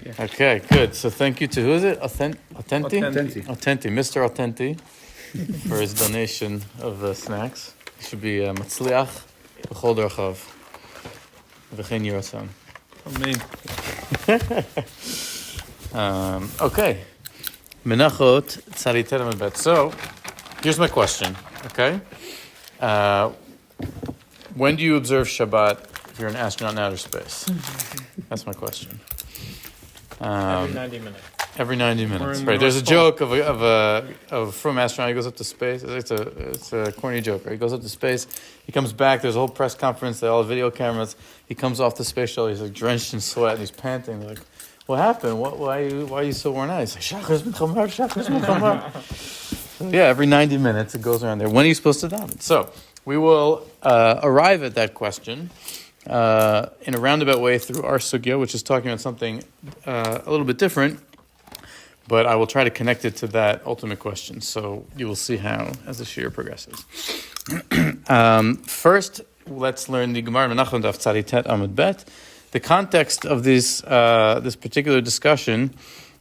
Yeah. Okay, good. So thank you to, who is it? Attenti, Mr. Attenti, for his donation of snacks. He should be Matzliach, B'chol Derchav, V'chein Yiratzon. Amen. Okay. Menahot, Tzaditet Amud. So, here's my question, okay? When do you observe Shabbat if you're an astronaut in outer space? That's my question. Every 90 minutes. Every 90 minutes, right? There's a joke of from astronaut. He goes up to space. It's a corny joke, right? He goes up to space. He comes back. There's a whole press conference. They all have video cameras. He comes off the space shuttle. He's like drenched in sweat and he's panting. They're like, what happened? Why are you so worn out? He's like, Shachris B'chamar, Shachris B'chamar. Yeah, every 90 minutes it goes around there. When are you supposed to daven? So we will arrive at that question in a roundabout way through our sugya, which is talking about something a little bit different, but I will try to connect it to that ultimate question. So you will see how as the shiur progresses. First, let's learn the Gemara Menachot Daf Tzaditet Amud Bet. The context of this particular discussion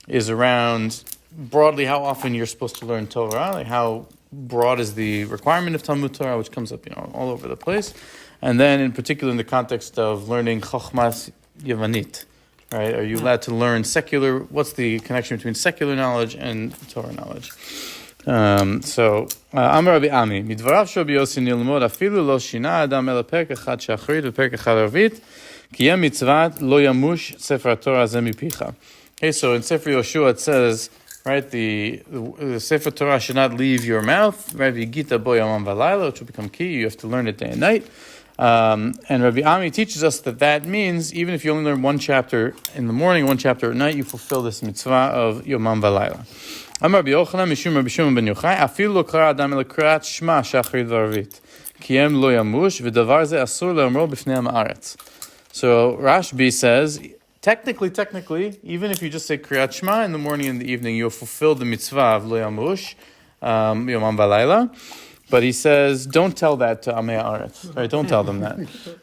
is around broadly how often you're supposed to learn Torah, like how broad is the requirement of Talmud Torah, which comes up all over the place, and then in particular in the context of learning Chochmas Yavanit, right? Are you allowed to learn secular? What's the connection between secular knowledge and Torah knowledge? Amar Rabbi Ami, midvarav shel Rabbi Yossi nilmod afilu lo shina adam el perek echad shachrit v'perek echad arvit. Okay, so in Sefer Yoshua it says, right, the Sefer Torah should not leave your mouth, right, V'yigita bo yamam v'layla, which will become key, you have to learn it day and night. And Rabbi Ami teaches us that means even if you only learn one chapter in the morning, one chapter at night, you fulfill this mitzvah of yamam v'layla. Amar Rabbi Yochanan mishum Rabbi Shimon ben Yochai, afilu lo kara adam el krat shma shachrit v'arvit, ki em lo yamush, v'davar ze asur le'amro b'fnei ha'aretz. So Rashbi says, technically, even if you just say Kriyat Shema in the morning and the evening, you'll fulfill the mitzvah of Lo Yamush, Yomam V'Layla. But he says, don't tell that to Amei Haaretz. Right? Don't tell them that.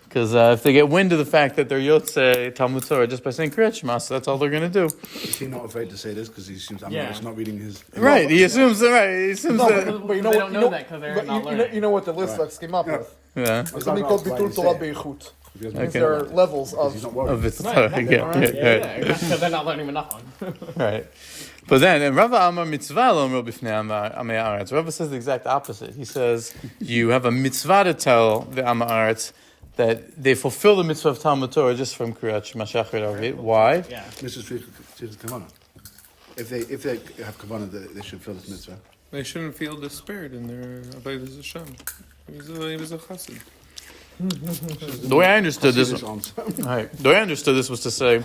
Because if they get wind of the fact that they're Yotzei Talmud Torah just by saying Kriyat Shema, so that's all they're going to do. Is he not afraid to say this because he assumes Amei not reading his... Right, he assumes that. He assumes that. But you know, they don't know that because they're not learning. You know what the list came up with? Yeah. There's something called Bitul Torah Beichut. Okay. There are levels of its Because they're not learning Menahot. Right. But then, Rava Amar mitzvah lo amro b'fnei Amei Haaretz. Rava says the exact opposite. He says, you have a mitzvah to tell the Amei Haaretz that they fulfill the mitzvah of Talmud Torah just from Kriyat Shema Shachrit Arvit. Why? Yeah. This is Kavanah. If they have Kavanah, they should fill this mitzvah. They shouldn't feel despaired in their Avodas Hashem. He was a chassid. The way I understood this, was to say,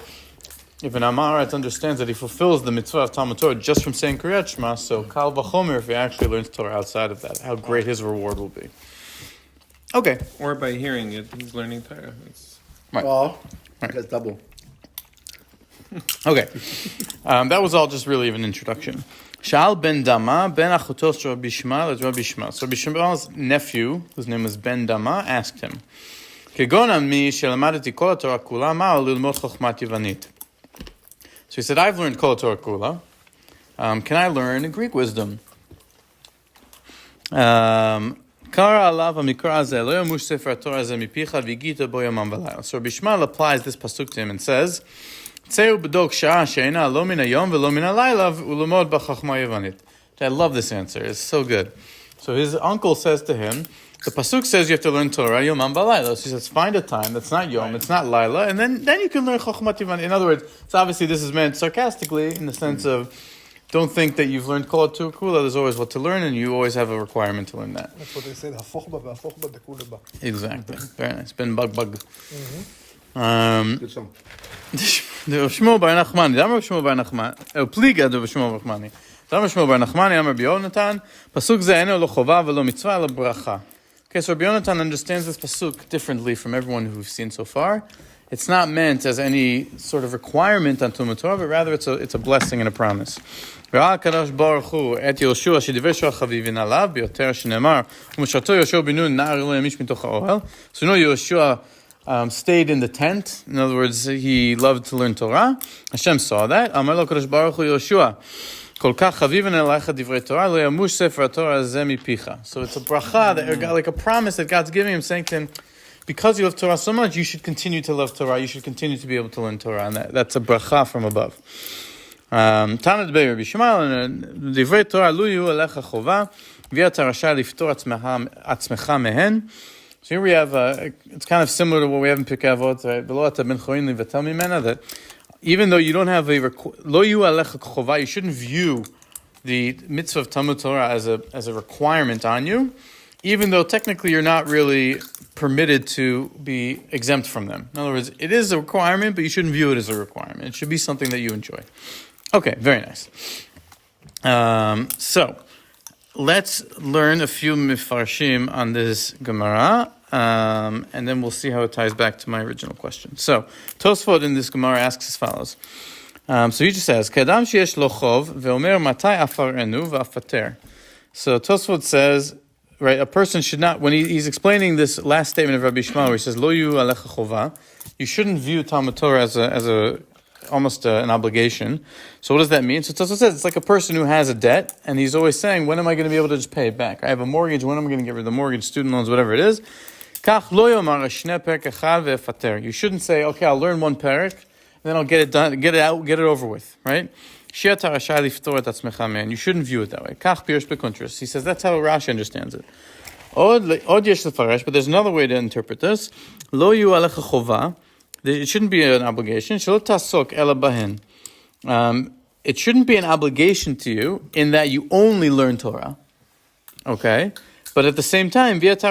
if an Amaretz understands that he fulfills the mitzvah of Talmud Torah just from saying Kriyat Shema, so Kal V'chomer if he actually learns Torah outside of that, how great his reward will be. Okay. Or by hearing it, he's learning Torah. Right. Oh, that's double. Okay. That was all just really an introduction. Sha'al ben Dama, ben achutos Rabbi Shmuel, is Rabbi Shmuel. So Rabbi Shmuel's nephew, whose name was Ben Dama, asked him, Kegona mi shelamadati kol Torah kula ma'al lilmod chochmat Yavanit. So he said, I've learned kol Torah kula. Can I learn Greek wisdom? Kara alav amikra azeh lo yamush sefer Torah azeh mipicha v'yigita bo yamam v'layla. So Rabbi Shmuel applies this pasuk to him and says, Tzeu b'dok she'ina lo min hayom v'lo min halayla u'lemod b'chachma Yavanit. I love this answer. It's so good. So his uncle says to him, the pasuk says you have to learn Torah yomam v'layla. So he says, find a time that's not yom, it's not layla, and then you can learn chachmat Yavanit. In other words, so obviously this is meant sarcastically in the sense of, don't think that you've learned kol Torah kula. There's always what to learn, and you always have a requirement to learn that. That's what they say. Exactly. Very nice. Ben bug. Good song. Shmuel bar Nachmani. Damar Shmuel bar Nachmani. Pliga de Shmuel bar Nachmani. Damar Shmuel bar Nachmani. Amar Rabbi Yonatan. Pasuk ze eno lo chova velo mitzvah elo bracha. Okay, so Rabbi Yonatan understands this pasuk differently from everyone who we've seen so far. It's not meant as any sort of requirement on Talmud Torah, but rather it's a blessing and a promise. ראה הקדוש ברוך הוא את יהושע שדיבר שוע חביבין עליו ביותר שנאמר ומשרתו יהושע בן נון נער אלוהים איש מתוך האוהל. So you know Yehoshua stayed in the tent. In other words, he loved to learn Torah. Hashem saw that. Amar lo Kadosh Baruch Hu Yoshua, Kol kach chaviven eleicha divrei Torah, lo yamush sefer Torah hazeh mipicha. So it's a bracha, that, like a promise that God's giving him, saying to him, because you love Torah so much, you should continue to love Torah. You should continue to be able to learn Torah. And that's a bracha from above. Tanad Bey Rabbi Shmuel, and divrei Torah lu yu alecha chova, v'yata rasha liftor atzmecha mehen. So here we have, it's kind of similar to what we have in Pirkei Avot, right? V'lo ata ben chorin livatel mimena, that even though you don't have lo yu alecha chova, you shouldn't view the mitzvah of Talmud Torah as a requirement on you, even though technically you're not really permitted to be exempt from them. In other words, it is a requirement, but you shouldn't view it as a requirement. It should be something that you enjoy. Okay, very nice. So, let's learn a few mifarshim on this Gemara, and then we'll see how it ties back to my original question. So, Tosfot in this Gemara asks as follows. So he just says, "Kadam sheyesh lo chov ve'omer matai afarenu va'afater." So Tosfot says, right, a person should not, when he's explaining this last statement of Rabbi Shmuel, where he says, "Lo yu alecha chova," you shouldn't view Talmud Torah as a almost an obligation. So what does that mean? So Tosfot says it's like a person who has a debt, and he's always saying, "When am I going to be able to just pay it back? I have a mortgage. When am I going to get rid of the mortgage, student loans, whatever it is?" Kach lo yomar shne perek echad ve'afater. You shouldn't say, "Okay, I'll learn one perek, and then I'll get it done, get it out, get it over with." Right? You shouldn't view it that way. Kach pirush bekontras. He says that's how Rashi understands it. Od yesh lefarash, but there's another way to interpret this. Lo yu alecha chova. It shouldn't be an obligation. Shelo tasok ela bahen. It shouldn't be an obligation to you in that you only learn Torah. Okay? But at the same time, but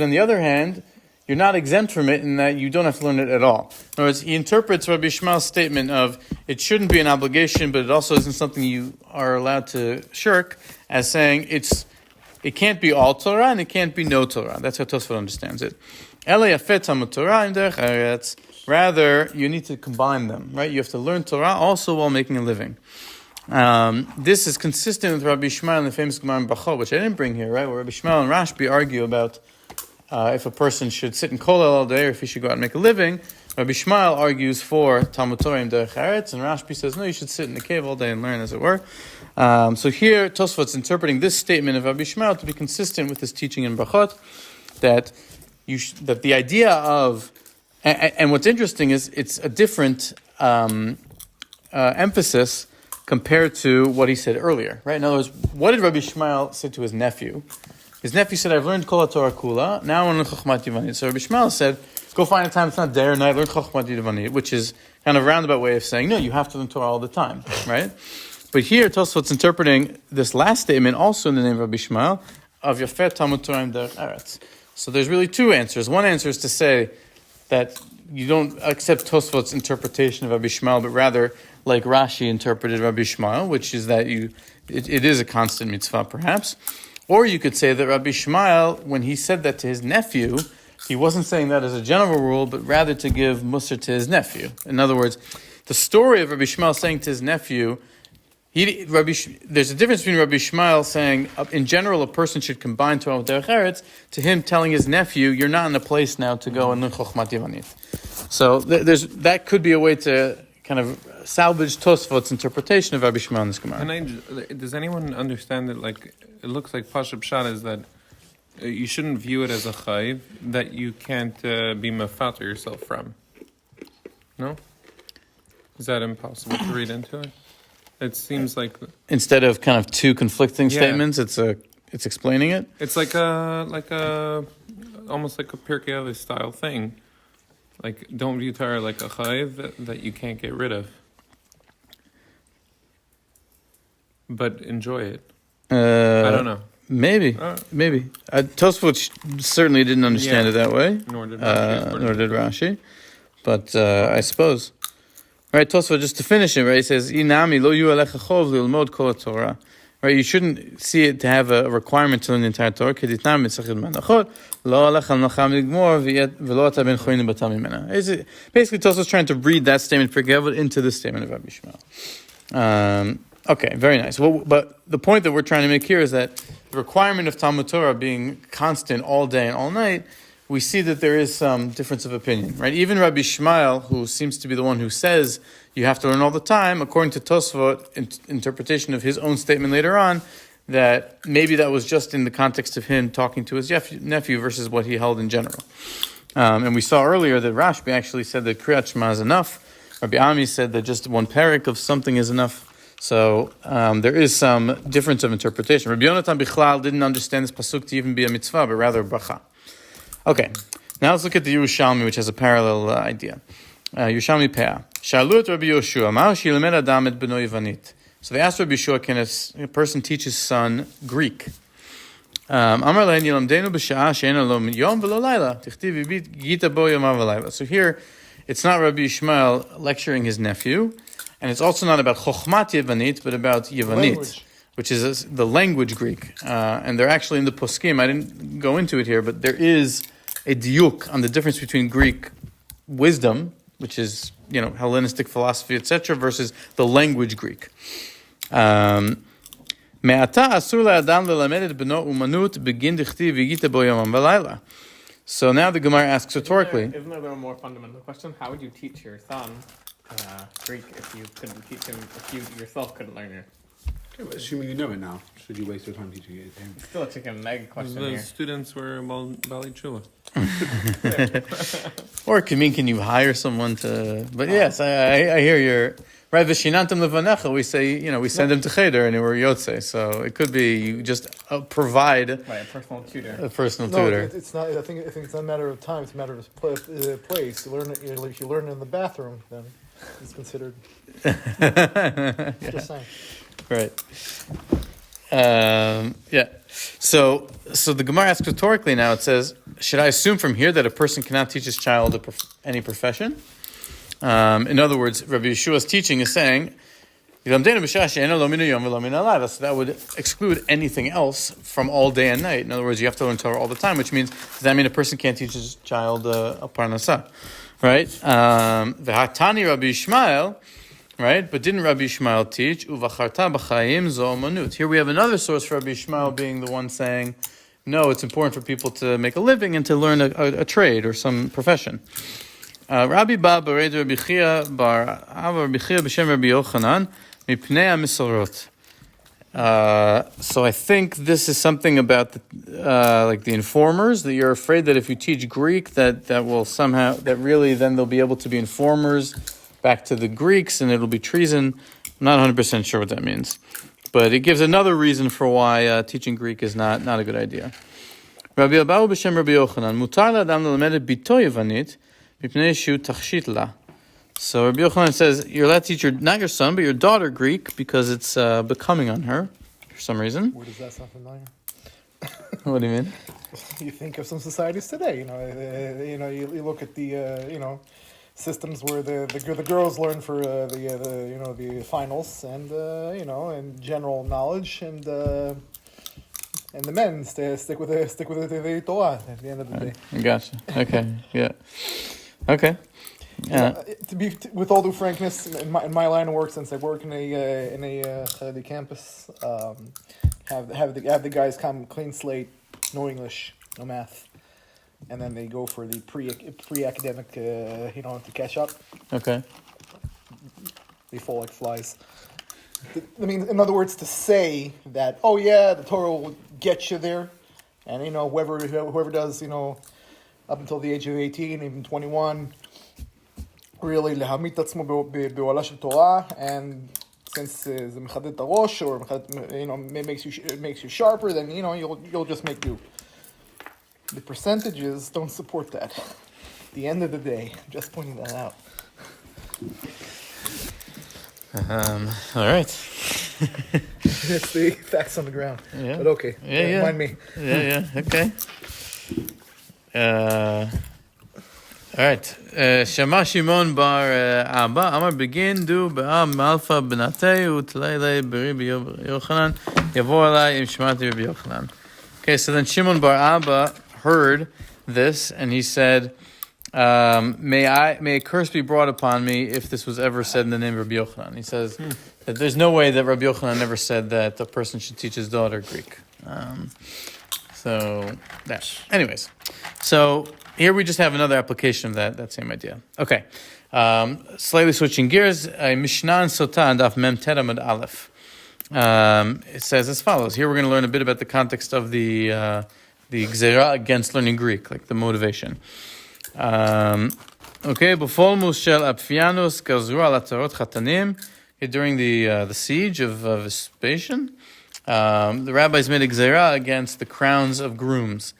on the other hand, you're not exempt from it in that you don't have to learn it at all. In other words, he interprets Rabbi Shmuel's statement of it shouldn't be an obligation, but it also isn't something you are allowed to shirk, as saying it can't be all Torah and it can't be no Torah. That's how Tosfot understands it. Rather, you need to combine them, right? You have to learn Torah also while making a living. This is consistent with Rabbi Shmuel in the famous Gemara in Menahot, which I didn't bring here, right? Where Rabbi Shmuel and Rashbi argue about if a person should sit in kollel all day or if he should go out and make a living. Rabbi Shmuel argues for Talmud Torah in derech eretz, and Rashbi says, no, you should sit in the cave all day and learn, as it were. So here, Tosfot's interpreting this statement of Rabbi Shmuel to be consistent with his teaching in Menahot, that the idea of, and what's interesting is it's a different emphasis compared to what he said earlier, right? In other words, what did Rabbi Shmuel say to his nephew? His nephew said, I've learned Kol HaTorah Kula, now I want to learn Chochmat Yivanit. So Rabbi Shmuel said, go find a time it's not day or night, learn Chochmat Yivanit, which is kind of a roundabout way of saying, no, you have to learn Torah all the time, right? But here, Tosfot's interpreting this last statement also in the name of Rabbi Shmuel, of Yafet Talmud Torah Derech Eretz. So there's really two answers. One answer is to say that you don't accept Tosfot's interpretation of Rabbi Shmuel, but rather like Rashi interpreted Rabbi Shmuel, which is that it is a constant mitzvah, perhaps. Or you could say that Rabbi Shmuel, when he said that to his nephew, he wasn't saying that as a general rule, but rather to give musar to his nephew. In other words, the story of Rabbi Shmuel saying to his nephew, there's a difference between Rabbi Shmuel saying, in general, a person should combine Torah with Derech Eretz, to him telling his nephew, you're not in a place now to go and learn Chochmat Yivanit. So that could be a way to kind of salvage Tosfot's interpretation of Rabbi Shmuel in this Gemara. Does anyone understand that, like, it looks like Pashup Pshat is that you shouldn't view it as a chayv that you can't be mefater yourself from? No? Is that impossible to read into it? It seems like instead of kind of two conflicting statements, it's explaining it. It's like almost like a Pirkei Avos style thing. Like, don't view Torah like a chayv that you can't get rid of, but enjoy it. I don't know. Maybe. Tosfot certainly didn't understand it that way. Nor did Rashi. But I suppose. Right, Tosfot, just to finish it, right, he says, Inami lo yu alecha chov lilmod kol Torah. Right, you shouldn't see it to have a requirement to learn the entire Torah. Keditnam mitzachid Menahot, lo alecha l'nacham ligmor v'lo ata ben choyin batam mimena. Basically, Tosfot's trying to read that statement Pirkei Avot into this statement of Rabbi Shmuel. Okay, very nice. Well, but the point that we're trying to make here is that the requirement of Talmud Torah being constant all day and all night, we see that there is some difference of opinion, right? Even Rabbi Shmuel, who seems to be the one who says you have to learn all the time, according to Tosfot, interpretation of his own statement later on, that maybe that was just in the context of him talking to his nephew versus what he held in general. And we saw earlier that Rashbi actually said that Kriyat Shema is enough. Rabbi Ami said that just one parak of something is enough. So there is some difference of interpretation. Rabbi Yonatan Bichlal didn't understand this pasuk to even be a mitzvah, but rather a bracha. Okay, now let's look at the Yerushalmi, which has a parallel idea. Yerushalmi Peah. Shalu et Rabbi Yoshua, Ma'al shilmed adam et beno Yivanit. So they asked Rabbi Yeshua, can a person teach his son Greek? Amar le'en yilamdenu b'sha'a she'ena lo yom v'lo laila. Tichtiv yita bo yom v'layla. So here, it's not Rabbi Yishmael lecturing his nephew, and it's also not about Chochmat Yevanit, but about Yevanit, which is the language Greek. And they're actually in the poskim. I didn't go into it here, but there is a diuk on the difference between Greek wisdom, which is Hellenistic philosophy, etc., versus the language Greek. Me'ata asur la'adam lelamed et beno umanut begin dichtiv v'yita bo yomam v'layla. So now the Gemara asks rhetorically. Isn't there a more fundamental question? How would you teach your son Greek if you couldn't teach him, if you yourself couldn't learn it? Okay, but assuming you know it now, should you waste your time teaching it to him? Still a chicken and egg question The here. students were Bali Chula. Or can you hire someone to? But yes, I hear your right. V'shinantam levanecha. We say we send him to cheder and we're yotze. So it could be you just provide a personal tutor. a personal No, tutor. it's not. I think it's not a matter of time. It's a matter of place. You learn it. If you learn it in the bathroom, then it's considered. Just saying. Right. Yeah. So the Gemara asks rhetorically now, it says, should I assume from here that a person cannot teach his child any profession? In other words, Rabbi Yeshua's teaching is saying, so that would exclude anything else from all day and night. In other words, you have to learn Torah all the time, which means, does that mean a person can't teach his child a parnasah? Right? V'hatani Rabbi Yishmael, right? But didn't Rabbi Yishmael teach, Uvacharta b'chaim zo omanut? Here we have another source for Rabbi Yishmael being the one saying, no, it's important for people to make a living and to learn a trade or some profession. Rabbi Ba Bared Rabbi Chia Bar Ava Rabbi Chia b'shem Rabbi Yochanan mipnei hamisorot. So I think this is something about like the informers, that you're afraid that if you teach Greek that will somehow, that really then they'll be able to be informers back to the Greeks and it'll be treason. I'm not 100% sure what that means. But it gives another reason for why teaching Greek is not a good idea. Rabbi Abahu b'shem Rabbi Yochanan mutar la'adam lelamed et bito Yevanit mipnei shu tachshit la. So Rabbi Yochanan says you're allowed to teach not your son, but your daughter Greek because it's becoming on her for some reason. Where does that sound familiar? What do you mean? You think of some societies today. You look at the systems where the girls learn for the finals and and general knowledge and the men stick with the Torah at the end of the day. Gotcha. Okay. Yeah. Okay. With all due frankness, in my line of work, since I work in a Haredi campus, have the guys come clean slate, no English, no math, and then they go for the pre-academic, to catch up. Okay. They fall like flies. I mean, in other words, to say that, oh yeah, the Torah will get you there, and whoever does, up until the age of 18, even 21. Really להעמיד את עצמו בעולה של תורה, and since זה מחדד את הראש, or makes you sharper, then you'll just make do. The percentages don't support that. At the end of the day, just pointing that out. All right. It's the facts on the ground. Yeah. But okay. Yeah. Mind me. Yeah. Okay. All right. Shama Shimon bar Abba Amar begin do be'am malfa benatei utleile beri Yochanan yavo alai im shmati Rabbi Yochanan. Okay, so then Shimon bar Abba heard this and he said, may a curse be brought upon me if this was ever said in the name of Rabbi Yochanan. He says that there's no way that Rabbi Yochanan ever said that a person should teach his daughter Greek. Anyways, so here we just have another application of that same idea. Okay, slightly switching gears. Mishnah and Sotah and Daf Mem Tet Amud Aleph. It says as follows. Here we're going to learn a bit about the context of the Gzera against learning Greek, like the motivation. Okay, B'folmus shel Apfianos gazru al atzarot chatanim. During the siege of Vespasian, the rabbis made a Gzera against the crowns of grooms,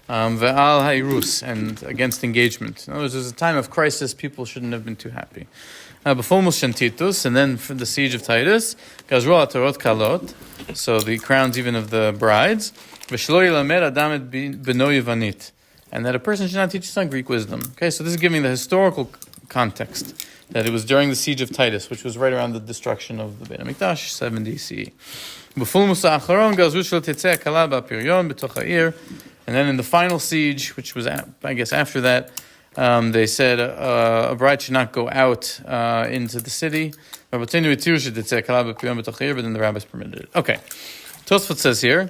ve'al ha'irus, and against engagement. In other words, there's a time of crisis, people shouldn't have been too happy. B'folmus shantitus, and then for the siege of Titus, gazru al atzarot kalot, so the crowns even of the brides, v'shlo yilamed adam et beno Yevanit, and that a person should not teach his son Greek wisdom. Okay, so this is giving the historical context, that it was during the siege of Titus, which was right around the destruction of the Beit HaMikdash, 70 CE. And then in the final siege, which was, I guess, after that, they said a bride should not go out into the city, but then the rabbis permitted it. Okay, Tosfot says here,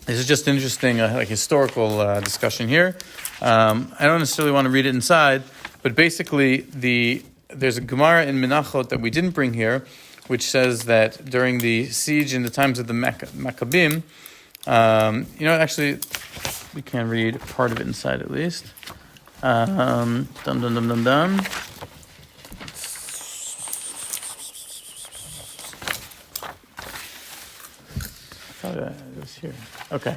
this is just an interesting historical discussion here. I don't necessarily want to read it inside, but basically there's a Gemara in Menahot that we didn't bring here, which says that during the siege in the times of the Maccabim, actually, we can read part of it inside at least. Dum dum dum dum dum. It was here. Okay.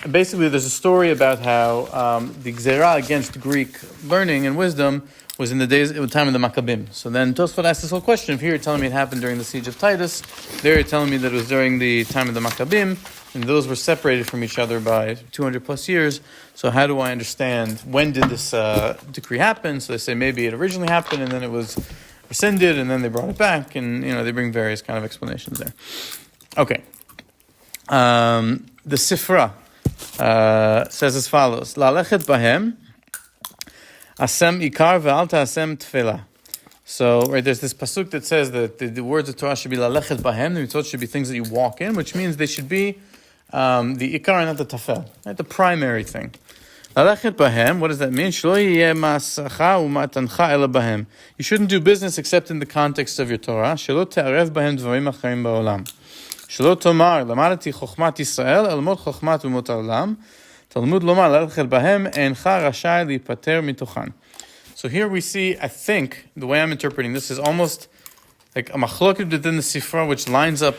Basically, there's a story about how the Gzera against Greek learning and wisdom was in the time of the Maccabim. So then Tosfot asked this whole question. If here you're telling me it happened during the siege of Titus, there you're telling me that it was during the time of the Maccabim, and those were separated from each other by 200 plus years. So how do I understand when did this decree happen? So they say maybe it originally happened and then it was rescinded and then they brought it back, and they bring various kind of explanations there. Okay. The Sifra says as follows: Lalechet bahem asem ikar ve'al ta'asem tefela. So, right, there's this pasuk that says that the words of Torah should be lalechet bahem. The mitzvot should be things that you walk in, which means they should be the ikar and not the tafel, right? The primary thing. Lalechet bahem. What does that mean? Shlo yeh ma'asacha u'matancha ela bahem. You shouldn't do business except in the context of your Torah. Shelo te'arev bahem dvarim acharim ba'olam. Shelo tomar lamadati chokhmat Yisrael elmod chokhmat umot haolam. Talmud lomar lalechet bahem eincha rashai lipater mitochan. So here we see, I think, the way I'm interpreting this is almost like a machloket within the Sifra, which lines up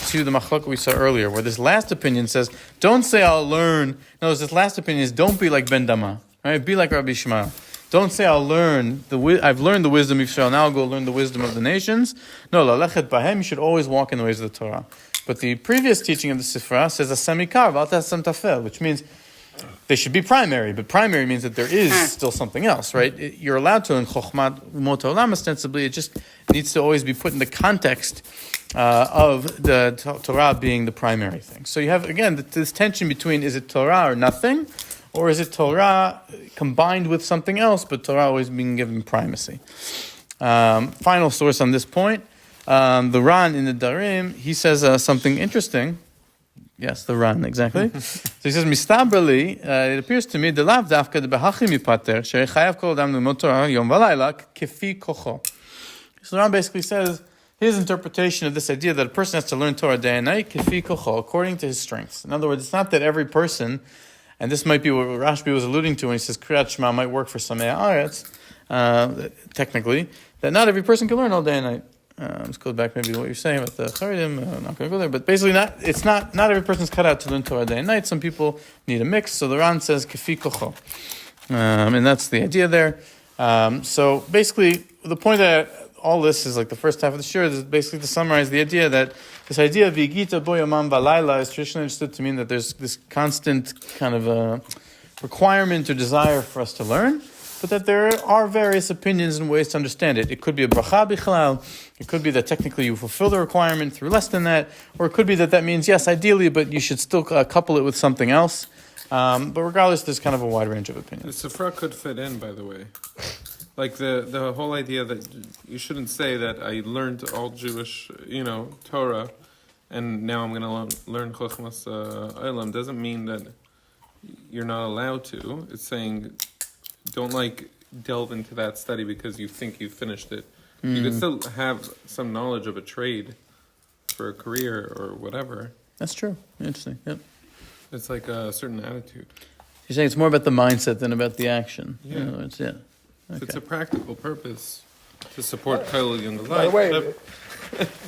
to the machloket we saw earlier, where this last opinion says, don't say I'll learn. No, this last opinion is, don't be like Ben Dama, right? Be like Rabbi Ishmael. Don't say I'll learn, I've learned the wisdom of Israel, now I'll go learn the wisdom of the nations. No, lalechet bahem, you should always walk in the ways of the Torah. But the previous teaching of the Sifra says, asem ikar v'al ta'asem tafel, which means they should be primary, but primary means that there is still something else, right? You're allowed to learn chokhmat umot haolam ostensibly. It just needs to always be put in the context of the Torah being the primary thing. So you have, again, this tension between, is it Torah or nothing, or is it Torah combined with something else, but Torah always being given primacy. Final source on this point, the Ran in the Darim, he says something interesting. Yes, the Ran, exactly. So he says, Mistabrali, it appears to me, the lav dafka de behachi mipater, shechayav kol adam limod Torah yom v'layla kefi kocho. So the Ran basically says, his interpretation of this idea that a person has to learn Torah day and night, kefi kocho, according to his strengths. In other words, it's not that every person, and this might be what Rashbi was alluding to when he says Kriyat Shema might work for Samei Haaretz, technically, that not every person can learn all day and night. Let's go back maybe to what you're saying about the Charedim. I'm not going to go there, but basically, not every person's cut out to learn Torah day and night. Some people need a mix. So the Ran says kefi kocho, and that's the idea there. So basically, the point that all this is like the first half of the shir is basically to summarize the idea that this idea of V'yigita bo yomam v'layla is traditionally understood to mean that there's this constant kind of requirement or desire for us to learn, but that there are various opinions and ways to understand it. It could be a bracha bichlal. It could be that technically you fulfill the requirement through less than that, or it could be that means yes, ideally, but you should still couple it with something else. But regardless, there's kind of a wide range of opinions. The Sifra could fit in, by the way. Like the whole idea that you shouldn't say that I learned all Jewish, Torah, and now I'm going to learn Chochmas Olam doesn't mean that you're not allowed to. It's saying don't delve into that study because you think you finished it. You can still have some knowledge of a trade for a career or whatever. That's true. Interesting. Yep. It's like a certain attitude. You're saying it's more about the mindset than about the action. Yeah. In other words, yeah. If it's Okay. a practical purpose to support Kol Young Life. By the way,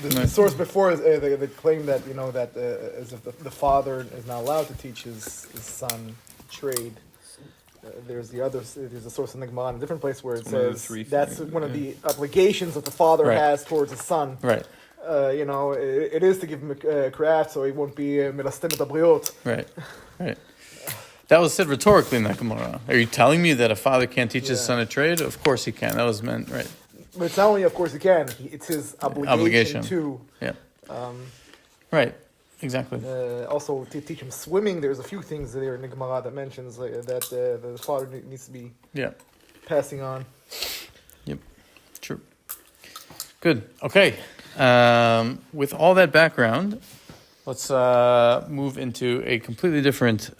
the source before is the claim that that as if the father is not allowed to teach his son trade. There's a source in the Gemara in a different place where it It's one of the says three that's things, one of the obligations that the father Right. has towards his son. Right. It is to give him a craft so he won't be milastim abriot. Right. Right. That was said rhetorically in that Gemara. Are you telling me that a father can't teach his Yeah. son a trade? Of course he can. That was meant, right. But it's not only, of course, he can. It's his obligation to. Yeah. Right. Exactly. Also, to teach him swimming, there's a few things there in the Gemara that mentions that the father needs to be Yeah. passing on. Yep. True. Good. Okay. With all that background, let's move into a completely different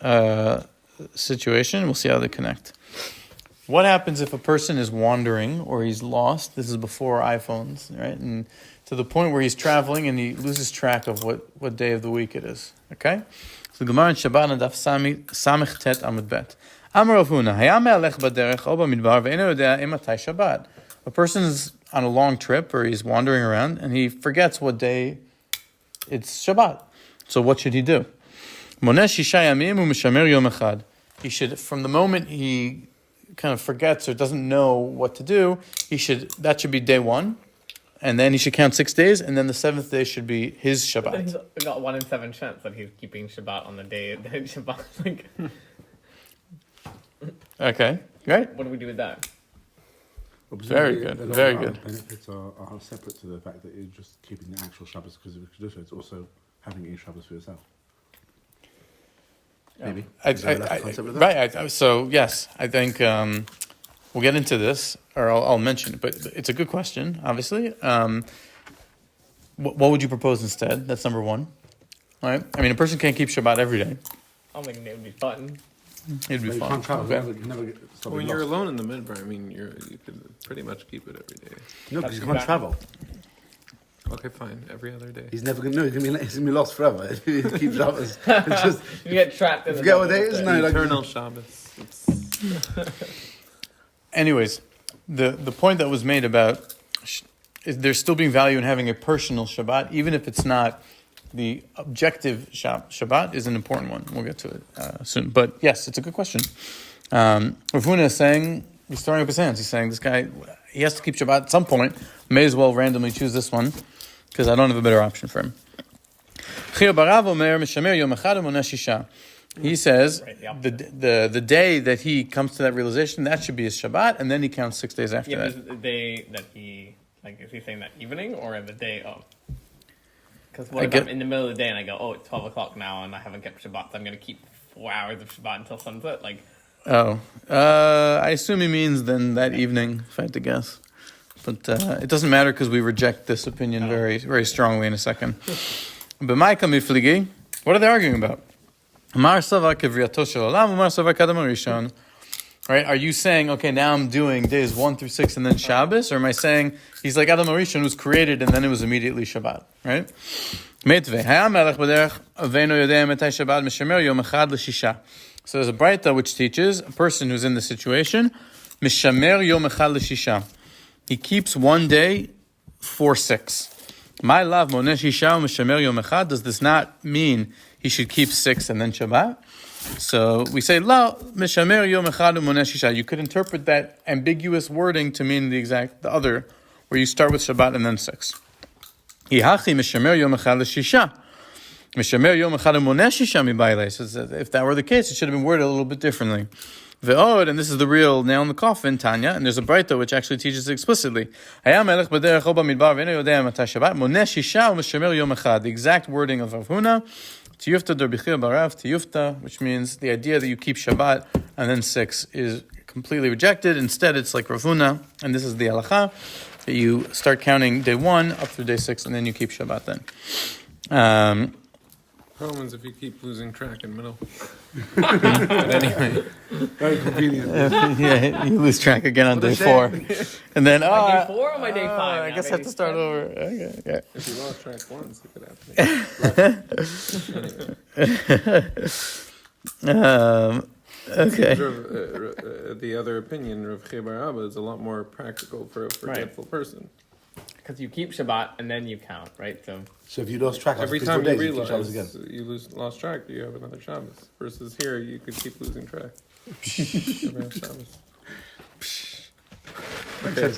situation. We'll see how they connect. What happens if a person is wandering or he's lost? This is before iPhones, right? And to the point where he's traveling and he loses track of what day of the week it is. Okay? So Gemara in Shabbat and Daf Samech Tet Amud Bet. Amar Rav Huna, Haya me'alech b'derech o b'midbar ve'eno yodea imatay Shabbat. A person is on a long trip or he's wandering around and he forgets what day it's Shabbat. So what should he do? Moneh shisha yamim u'mishamer yom echad. He should, from the moment he kind of forgets or doesn't know what to do, that should be day one, and then he should count 6 days, and then the seventh day should be his Then Shabbat. he's got 1 in 7 chance that he's keeping Shabbat on the day that Shabbat. Like, Okay, right? what do we do with that? Well, Very presumably, good, a lot very of our good. benefits are separate to the fact that you're just keeping the actual Shabbos because of the Kedusha. It's also having a Shabbos for yourself. Maybe. Is there a concept of that? Right. So yes, I think we'll get into this, or I'll mention it. But it's a good question, obviously. What would you propose instead? That's number one. All right. I mean, a person can't keep Shabbat every day. I don't think it would be fun. It'd be But you fun. can't travel. Okay. You can never stop When being you're lost. alone in the midbar, I mean, you could pretty much keep it every day. No, because you That's can't exactly- travel. Okay, fine, every other day. He's never going to know. He's going to be lost forever if he keeps Shabbos. It's just, You get trapped in forget what day it is? No, like, Eternal Shabbos. Anyways, the point that was made about is there's still being value in having a personal Shabbat, even if it's not the objective Shabbat, is an important one. We'll get to it soon. But yes, it's a good question. Rav Huna is saying, he's throwing up his hands. He's saying this guy, he has to keep Shabbat at some point. May as well randomly choose this one because I don't have a better option for him. He says the day that he comes to that realization, that should be his Shabbat, and then he counts 6 days after Yeah, but that. is it the day that he, like, is he saying that evening or the day of? Because what I if get- I'm in the middle of the day and I go, oh, it's 12 o'clock now and I haven't kept Shabbat, so I'm going to keep 4 hours of Shabbat until sunset? Like, I assume he means then that evening, if I had to guess. But it doesn't matter because we reject this opinion very, very strongly in a second. But Micah Mifligi, what are they arguing about? Mar Sava Kivriyato Shel Olam, Mar Sava Kadam Rishon. Right? Are you saying, okay, now I'm doing days 1 through 6 and then Shabbos? Or am I saying he's like Adam Rishon was created and then it was immediately Shabbat? Right? Meitve. Hayam melech b'derech avenu yodei metai Shabbat mishamer yom echad l'shisha. So there's a Braita which teaches a person who's in the situation, mishamer yom echad l'shisha. He keeps 1 day for 6. My love moneh shisha mishamer yom echad. Does this not mean he should keep 6 and then Shabbat? So we say, la, mishamer yom echad u'moneh shisha. You could interpret that ambiguous wording to mean the other, where you start with Shabbat and then 6. Hihachi mishamer yom echad l'shisha. Mishamer yom echad u'moneh shisha mibaylei. So if that were the case, it should have been worded a little bit differently. Ve'od, and this is the real nail in the coffin, Tanya, and there's a Braita which actually teaches it explicitly. Hayam melech b'derech o b'midbar ve'eno yodei matai Shabbat moneh shisha u'mishamer yom echad. The exact wording of Rav Huna, Tiyufta derbichia barav tiyufta, which means the idea that you keep Shabbat and then 6 is completely rejected. Instead, it's like Rav Huna, and this is the halacha, that you start counting day 1 up through day 6, and then you keep Shabbat then. Problem is if you keep losing track in the middle. But anyway. Very convenient. Yeah, you lose track again on day 4. And then, My day 4 or my day 5? I guess I have to start over. Okay. If you lost track once, it could happen. Okay. The other opinion, Rav Chebar Abba, is a lot more practical for a forgetful person. Because you keep Shabbat and then you count, right? So if you lost track Every after time 3 you days, keep Shabbos again. realize you lost track, you have another Shabbos. Versus here, you could keep losing track. Never have Shabbos.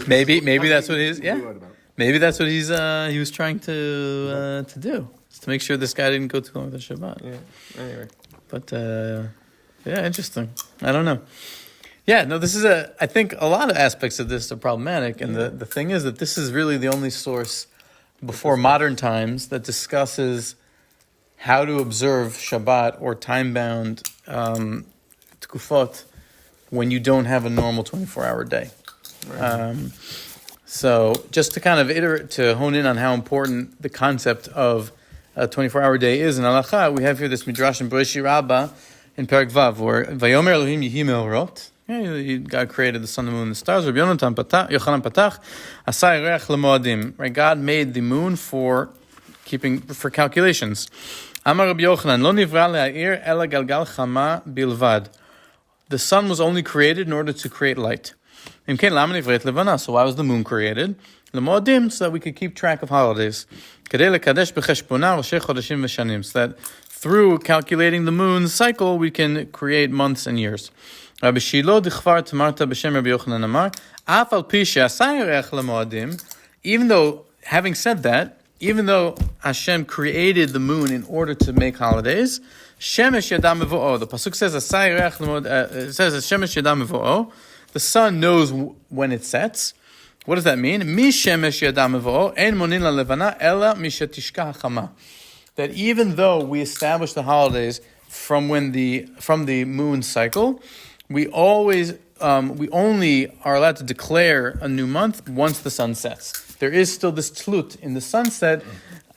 Maybe that's what it is. What are Yeah. you worried about? Maybe that's what he was trying to do. Is to make sure this guy didn't go too long with the Shabbat. Yeah. Anyway. But yeah, interesting. I don't know. Yeah, no, this is I think a lot of aspects of this are problematic, and the thing is that this is really the only source before modern times that discusses how to observe Shabbat or time-bound Tkufot when you don't have a normal 24-hour day. Right. So just to kind of to hone in on how important the concept of a 24-hour day is in halacha, we have here this midrash in Bereshit Rabbah in Perek Vav, where Vayomer Elohim Yehi Me'orot. God created the sun, the moon, and the stars. Rabbi Yochanan Patach, Asai Reach Lemoadim. Right, God made the moon for calculations. Amar Rabbi Yochanan, Lo nivra le'air ela galgal chama bilvad. The sun was only created in order to create light. Im ken lama nivret levana. So why was the moon created? Lemoadim, so that we could keep track of holidays. Kedei lekadesh b'cheshbona roshei chodeshim v'shanim. So that through calculating the moon's cycle, we can create months and years. Rabbi Shilo dichvar tamarta b'shem Rabbi Yochanan Amar, af al pi she'asai reach lemoadim. Even though, having said that, even though Hashem created the moon in order to make holidays, shemesh yadam mevo'o. The pasuk says asai reach lemoadim. It says shemesh yadam mevo'o. The sun knows when it sets. What does that mean? Mi shemesh yadam mevo'o en monin la levana ela mi shetishka hachama. That even though we establish the holidays from the moon cycle, we only are allowed to declare a new month once the sun sets. There is still this tlut in the sunset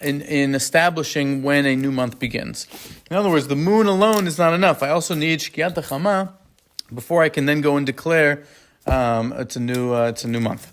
in establishing when a new month begins. In other words, the moon alone is not enough. I also need shkiat hachama before I can then go and declare it's a new month.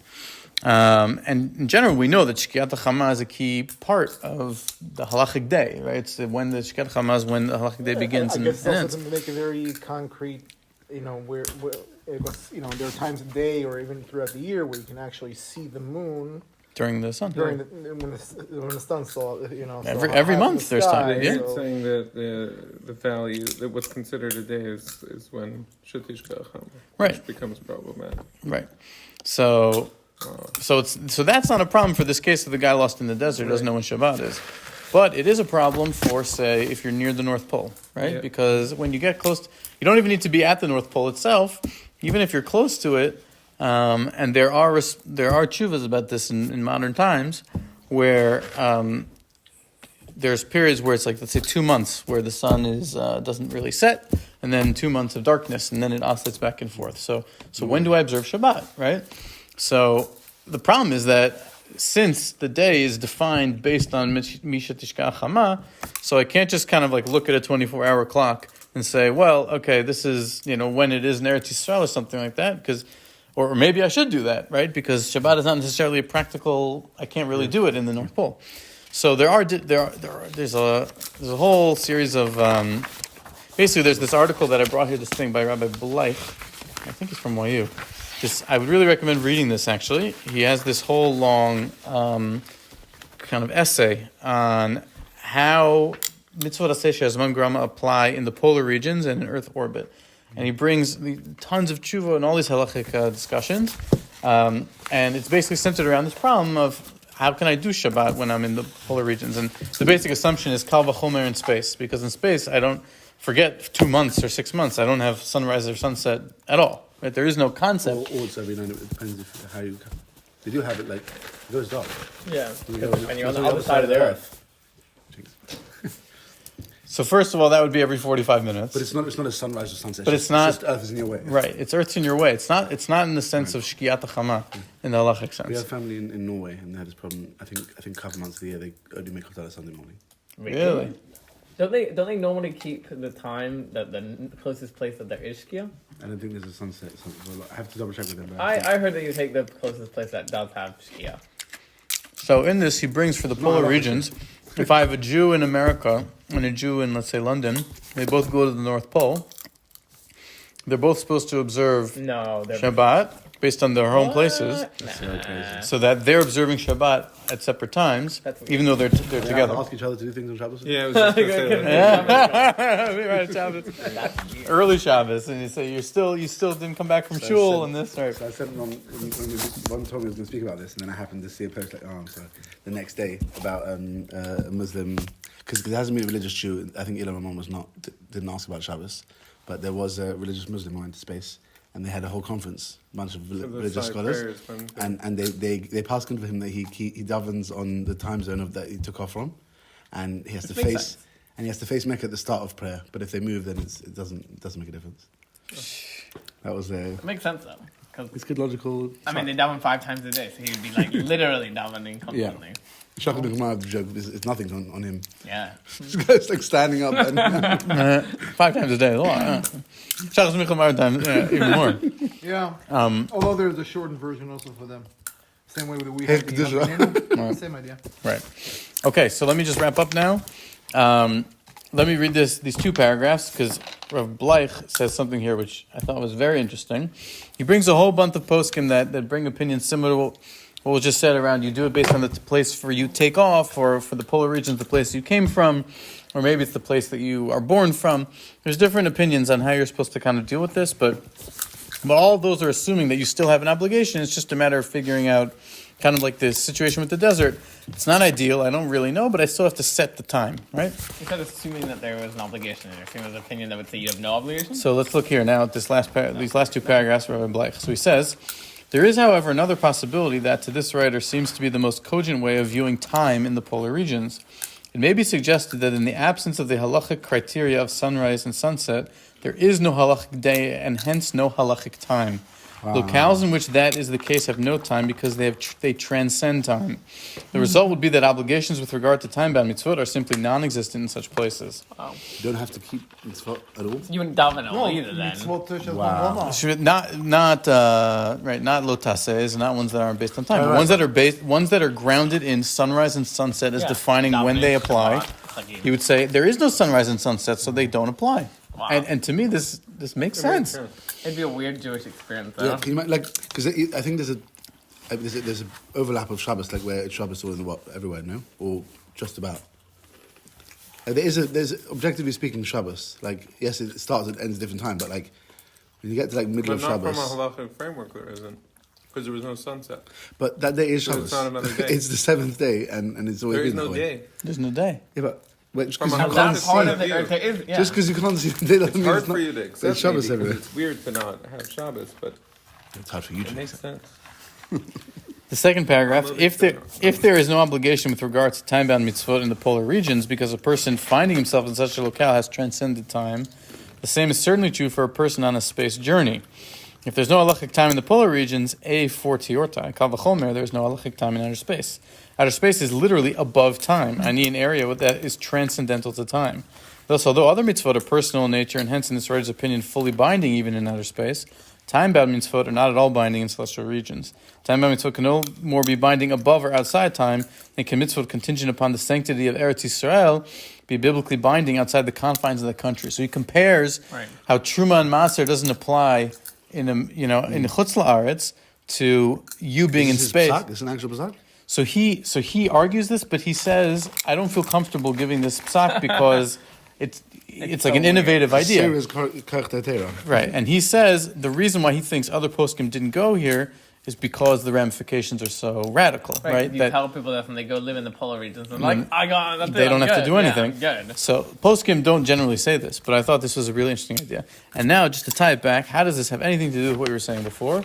And in general, we know that Shkiat HaChama is a key part of the halachic day, right? It's when the Shkiat HaChama is when the halachic day begins I and guess ends. also to make it very concrete, where it was, there are times of day or even throughout the year where you can actually see the moon During the sun. when the sun's still, Every month there's time, yeah. It's saying that the value, that what's considered a day is when Shetishka Chama, Right. which becomes problematic. Right. So that's not a problem for this case of the guy lost in the desert, doesn't know when Shabbat is. But it is a problem for, say, if you're near the North Pole, right? Yeah. Because when you get close, you don't even need to be at the North Pole itself. Even if you're close to it, and there are tshuvas about this in modern times, where there's periods where it's like, let's say 2 months where the sun is doesn't really set, and then 2 months of darkness, and then it oscillates back and forth. So when do I observe Shabbat, right? So the problem is that since the day is defined based on Misha Tishka Chama, so I can't just kind of like look at a 24-hour clock and say, well, okay, this is, when it is in Eretz Yisrael or something like that, or maybe I should do that, right? Because Shabbat is not necessarily a practical, I can't really do it in the North Pole. So there's a whole series of, basically there's this article that I brought here, this thing by Rabbi Blythe, I think it's from YU. I would really recommend reading this, actually. He has this whole long kind of essay on how mitzvot aseh she'azman grama apply in the polar regions and in Earth orbit. And he brings tons of tshuva and all these halachic discussions. And it's basically centered around this problem of how can I do Shabbat when I'm in the polar regions? And the basic assumption is kal v'chomer in space, because in space I don't forget 2 months or 6 months. I don't have sunrise or sunset at all. Right? There is no concept. Also, it depends how you. They do have it like it goes dark. Yeah, You go- and you're on the other side of the earth. So first of all, that would be every 45 minutes. But it's not a sunrise or sunset. But it's not- just Earth is in your way. Right, it's Earth's in your way. It's not in the sense of Shkiat HaChama, in the halachic sense. We have family in Norway, and they had this problem. I think a couple months of the year they only make Haftarah Sunday morning. Really? Don't they normally keep the time that the closest place that there is Shkia? I don't think there's a sunset. Well, I have to double check with them. But I heard that you take the closest place that does have Shkia. So in this, he brings for the polar regions, if I have a Jew in America and a Jew in, let's say, London, they both go to the North Pole, they're both supposed to observe No, they're Shabbat based on their home places, That's so crazy. so that they're observing Shabbat at separate times, That's weird. even though they're They have to together. ask each other to do things on Shabbos. Yeah, I was just gonna say that. We write Shabbos. That's weird. Early Shabbos, and you say you still didn't come back from So I shul said- and this. Right. So I said when one told me I was going to speak about this, and then I happened to see a post like, the next day about a Muslim, because there hasn't been a religious Jew. I think Elon Mamon didn't ask about Shabbos, but there was a religious Muslim who went to space, and they had a whole conference, a bunch of So the religious side scholars, prayers when- and they passed for him that he davens on the time zone of that he took off from, and he has to Which makes face. sense. And he has to face Mecca at the start of prayer, but if they move, then it doesn't make a difference. That was It makes sense though, because it's good logical. I mean they daven 5 times a day, so he would be like literally davening constantly. Shaka Nehemiah, the joke, it's nothing on him. Yeah. This guy's like standing up and 5 times a day, a lot. Shabbos Michal Maritime, even more. Yeah. Although there's a shortened version also for them. Same way that we have the Right. Same idea. Right. Okay, so let me just wrap up now. Let me read these 2 paragraphs because Rav Bleich says something here which I thought was very interesting. He brings a whole bunch of poskim that bring opinions similar to what was just said around you do it based on the place for you take off, or for the polar regions, the place you came from, or maybe it's the place that you are born from. There's different opinions on how you're supposed to kind of deal with this, but all of those are assuming that you still have an obligation. It's just a matter of figuring out, kind of like this situation with the desert. It's not ideal. I don't really know, but I still have to set the time, right? Instead of assuming that there was an obligation, and if there was an opinion that would say you have no obligation. So let's look here now at these last 2 paragraphs of Rabbi Bleich. So he says, there is, however, another possibility that to this writer seems to be the most cogent way of viewing time in the polar regions. It may be suggested that in the absence of the halachic criteria of sunrise and sunset, there is no halachic day and hence no halachic time. Locales in which that is the case have no time because they transcend time. The result would be that obligations with regard to time-bound mitzvot are simply non-existent in such places. Wow. you don't have to keep mitzvot at all. You wouldn't daven at all either then. Wow. Should not lotases, not ones that aren't based on time, but ones that are grounded in sunrise and sunset as Yeah. defining when they Davening, apply. Shabbat, like He would say there is no sunrise and sunset, so they don't apply. Wow. And to me, this makes sense. It'd be a weird Jewish experience though. Yeah, can you because I think there's a overlap of Shabbos, like where it's Shabbos all in everywhere, no, or just about. There's objectively speaking Shabbos. Like yes, it starts and ends at a different time, but like when you get to like middle But of not Shabbos, from a halachic framework, there isn't. Because there was no sunset. but that day is So Shabbos. it's not another day. It's the 7th day, and it's always There is been no that way. day. There's no day. Yeah, but just From because a you halachic can't That's part see, of the view. there is, yeah. just because you can't see the day doesn't It's mean hard it's not. for you to accept It's Shabbos me because everywhere. it's weird to not have Shabbos, but It's hard for you it to makes accept. sense. The second paragraph, if there is no obligation with regard to time-bound mitzvot in the polar regions because a person finding himself in such a locale has transcended time, the same is certainly true for a person on a space journey. If there's no halachic time in the polar regions, a for tiortai, kal v'chomer, there's no halachic time in outer space. Outer space is literally above time. I need an area that is transcendental to time. Thus, although other mitzvot are personal in nature and hence in this writer's opinion fully binding even in outer space, time-bound mitzvot are not at all binding in celestial regions. Time-bound mitzvot can no more be binding above or outside time than can mitzvot contingent upon the sanctity of Eretz Yisrael be biblically binding outside the confines of the country. So he compares how Truma and Maser doesn't apply in Chutz La'aretz to you being in space. It's an actual psak. So he argues this, but he says, I don't feel comfortable giving this psak because it's like an innovative idea. Serious karch. Right, and he says the reason why he thinks other poskim didn't go here is because the ramifications are so radical, right? You That tell people that when they go live in the polar regions, they're like, I got that's they it, don't I'm have to good. do anything. Yeah, I'm good. So poskim don't generally say this, but I thought this was a really interesting idea. And now, just to tie it back, how does this have anything to do with what you were saying before?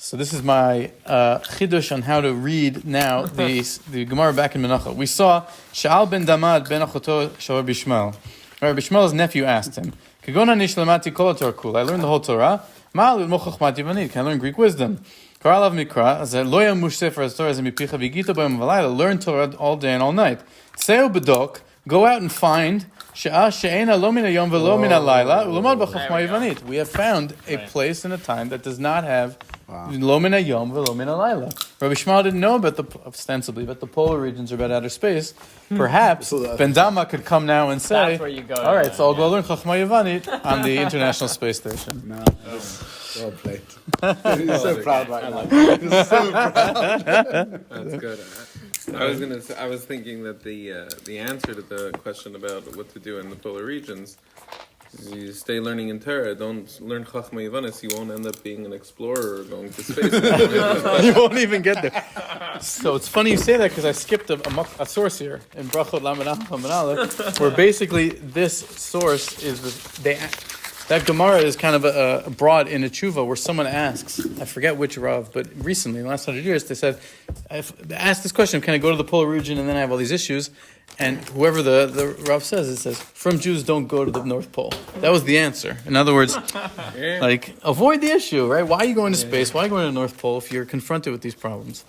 So this is my chidush on how to read now the Gemara back in Menahot. We saw Sha'al ben Damad ben Achoto Shal Rabbi Shmuel. Rabbi Shmuel's nephew asked him, "Kagona nish lamati kol Torah kula. I learned the whole Torah. Ma lid mochach mati. Can I learn Greek wisdom? Karalav mikra as lo yamush sefer Torah zemipicha v'gita b'yom v'layla. Learn Torah all day and all night. Seo bedok. Go out and find She'ina lo min hayom v'lo min halayla u'lomad b'chachma yivanit. We have found a place and a time that does not have lo min hayom v'lo min halayla. Rabbi Shmuel didn't know about ostensibly, but the polar regions are about outer space. Perhaps Ben Dama could come now and say, That's where you go. all right, so I'll go learn Chachma Yivanit on the International Space Station. No, well played. He's so proud right now. He's so proud. That's good. I was thinking that the answer to the question about what to do in the polar regions is you stay learning in Torah. Don't learn Chachma Yivanis. You won't end up being an explorer or going to space. You won't even get there. So it's funny you say that because I skipped a source here in Brachot Lamed Aleph, where basically this source is that Gemara is kind of a broad in a tshuva where someone asks, I forget which Rav, but recently, in the last 100 years, they said, they asked this question, can I go to the polar region and then I have all these issues? And whoever the Rav says, it says, from Jews don't go to the North Pole. That was the answer. In other words, like, avoid the issue, right? Why are you going to space? Why are you going to the North Pole if you're confronted with these problems?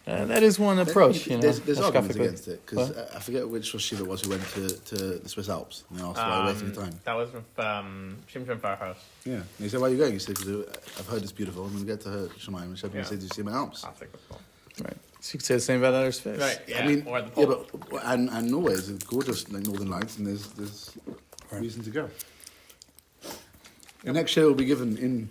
That is one approach. There's arguments against it, because I forget which Rosh Yeshiva it was who went to the Swiss Alps. And they asked, why are you wasting your time? That was with Shimshon Farhouse. Yeah. And he said, why are you going? He said, because I've heard it's beautiful. I'm going to get to Shemaim. And Shemaim said, do you see my Alps? Right. So you could say the same about outer space. Right. Yeah. I mean, or the pole. but and Norway is gorgeous, like Northern Lights, and there's reason to go. The next show will be given in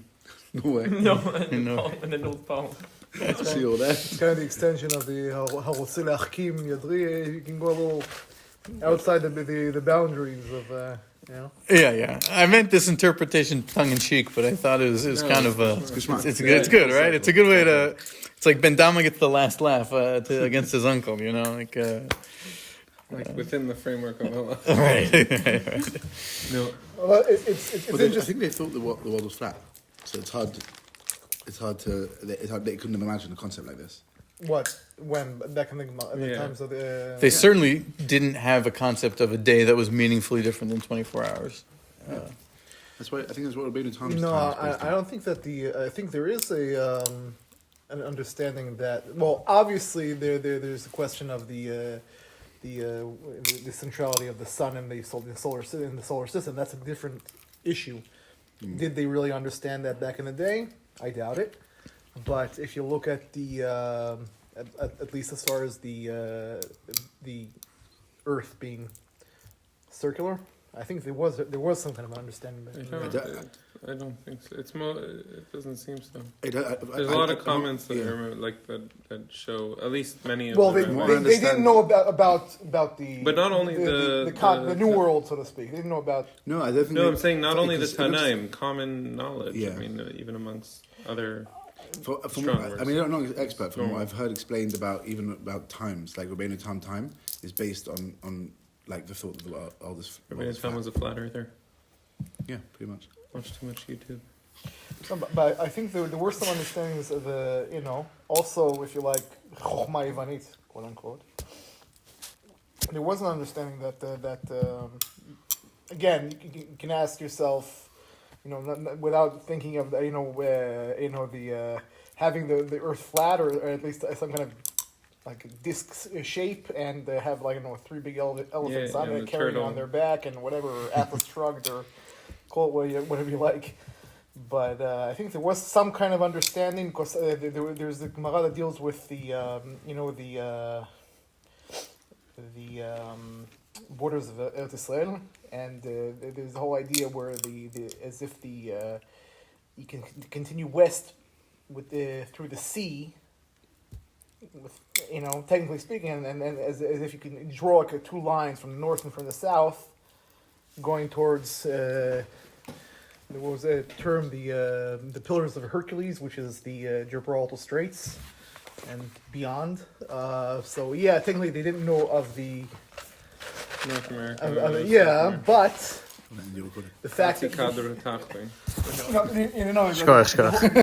Norway. In the North Pole. See all that. It's kind of the extension of the Harotzi Leachkim Yadri. You can go a little outside the boundaries of, you know. Yeah. I meant this interpretation tongue in cheek, but I thought it was kind of it's good, right? It's a good way to. It's like Ben Dama gets the last laugh against his uncle, you know, like within the framework of Allah. Right. No. Well, it's interesting. I think they thought the world was flat, so it's hard. They couldn't have imagined a concept like this. What? When? Back in the times of the... They certainly didn't have a concept of a day that was meaningfully different than 24 hours. That's why I think that's what Rabbeinu Tam's. No, I don't think that I think there is an understanding that... Well, obviously, there's a question of the centrality of the sun and the solar system. That's a different issue. Did they really understand that back in the day? I doubt it. But if you look at the at least as far as the Earth being circular, I think there was some kind of understanding there. I don't think so. It doesn't seem so. There's a lot of comments that I remember, like that show at least many of. Well, they didn't know about the. But not only the new world, so to speak. They didn't know about. No, I don't think. No, I'm saying not only the Tanaim, common knowledge. Yeah. I mean, even amongst other. I mean, I'm not an expert. From what I've heard explained about times, like Rabbeinu Tam is based on like the thought of all this. Rabbeinu Tam was a flat earther. Yeah, pretty much. Watch too much YouTube. But I think there were some understandings of also, if you like, Chochma Yivanit, quote unquote. There was an understanding that again, you can ask yourself, without thinking of the having the Earth flat or at least some kind of like a disc shape and they have three big elephants on it carrying on their back and whatever, or Atlas shrugged or call it whatever you like. But I think there was some kind of understanding because there's the Gemara that deals with the borders of Eretz Israel, and there's the whole idea where as if you can continue west with through the sea, with technically speaking, and as if you can draw two lines from the north and from the south, going towards what was the term, the Pillars of Hercules, which is the Gibraltar Straits and beyond. So yeah, technically they didn't know of the North America. But the fact that Kadr Tachli. Shkoch.